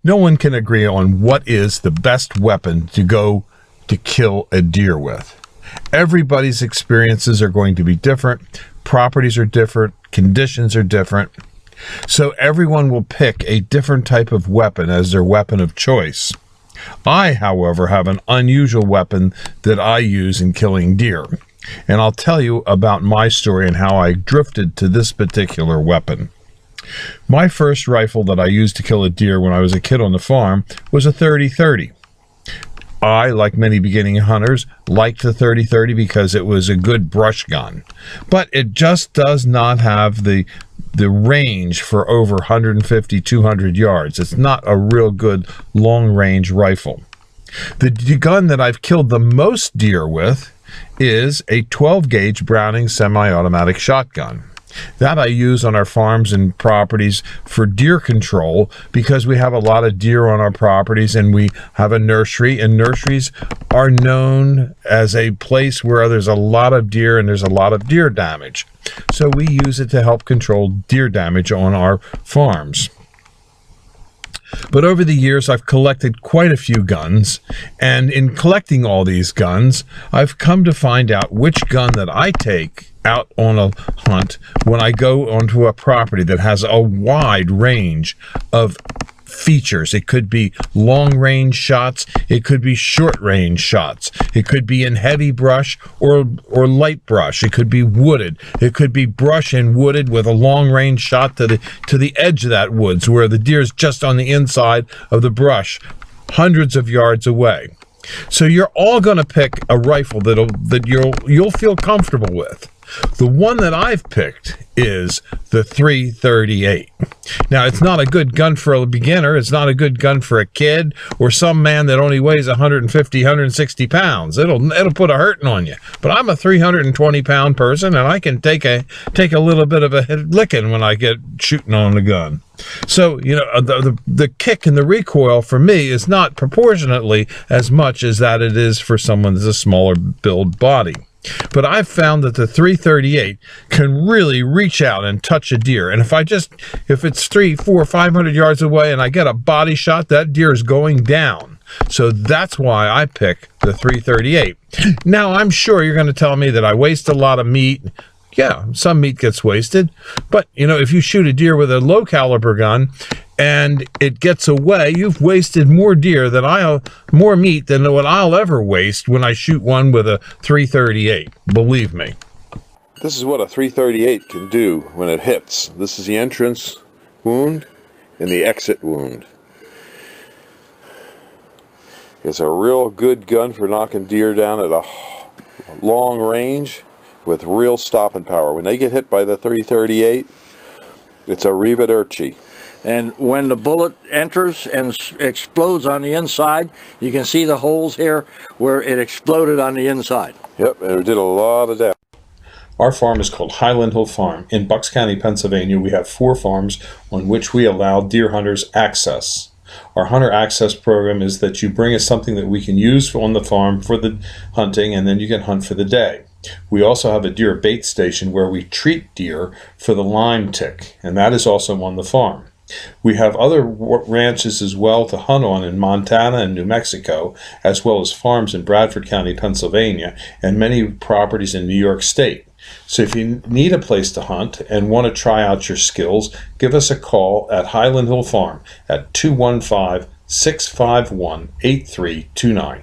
No one can agree on what is the best weapon to go to kill a deer with. Everybody's experiences are going to be different. Properties are different. Conditions are different. So everyone will pick a different type of weapon as their weapon of choice. I, however, have an unusual weapon that I use in killing deer. And I'll tell you about my story and how I drifted to this particular weapon. My first rifle that I used to kill a deer when I was a kid on the farm was a 30-30. I, like many beginning hunters, liked the 30-30 because it was a good brush gun. But it just does not have the range for over 150, 200 yards. It's not a real good long-range rifle. The gun that I've killed the most deer with is a 12-gauge Browning semi-automatic shotgun. That I use on our farms and properties for deer control because we have a lot of deer on our properties and we have a nursery, and nurseries are known as a place where there's a lot of deer and there's a lot of deer damage. So we use it to help control deer damage on our farms. But over the years, I've collected quite a few guns, and in collecting all these guns, I've come to find out which gun that I take out on a hunt when I go onto a property that has a wide range of features. It could be long-range shots, it could be short-range shots, it could be in heavy brush or light brush, it could be wooded, it could be brush and wooded with a long-range shot to the edge of that woods where the deer's just on the inside of the brush, hundreds of yards away. So you're all going to pick a rifle that you'll feel comfortable with. The one that I've picked is the 338. Now, it's not a good gun for a beginner. It's not a good gun for a kid or some man that only weighs 150, 160 pounds. It'll put a hurting on you. But I'm a 320-pound person, and I can take a little bit of a licking when I get shooting on the gun. So, you know, the kick and the recoil for me is not proportionately as much as that it is for someone that's a smaller build body. But I've found that the 338 can really reach out and touch a deer. And if it's 300, 400, 500 yards away and I get a body shot, that deer is going down. So that's why I pick the 338. Now, I'm sure you're going to tell me that I waste a lot of meat. Yeah, some meat gets wasted. But, you know, if you shoot a deer with a low caliber gun and it gets away, you've wasted more more meat than what I'll ever waste when I shoot one with a 338. Believe me. This is what a 338 can do when it hits. This is the entrance wound and the exit wound. It's a real good gun for knocking deer down at a long range with real stopping power. When they get hit by the 338, it's a arrivederci. And when the bullet enters and explodes on the inside, you can see the holes here where it exploded on the inside. Yep, it did a lot of damage. Our farm is called Highland Hill Farm. In Bucks County, Pennsylvania, we have 4 farms on which we allow deer hunters access. Our hunter access program is that you bring us something that we can use on the farm for the hunting, and then you can hunt for the day. We also have a deer bait station where we treat deer for the Lyme tick, and that is also on the farm. We have other ranches as well to hunt on in Montana and New Mexico, as well as farms in Bradford County, Pennsylvania, and many properties in New York State. So if you need a place to hunt and want to try out your skills, give us a call at Highland Hill Farm at 215-651-8329.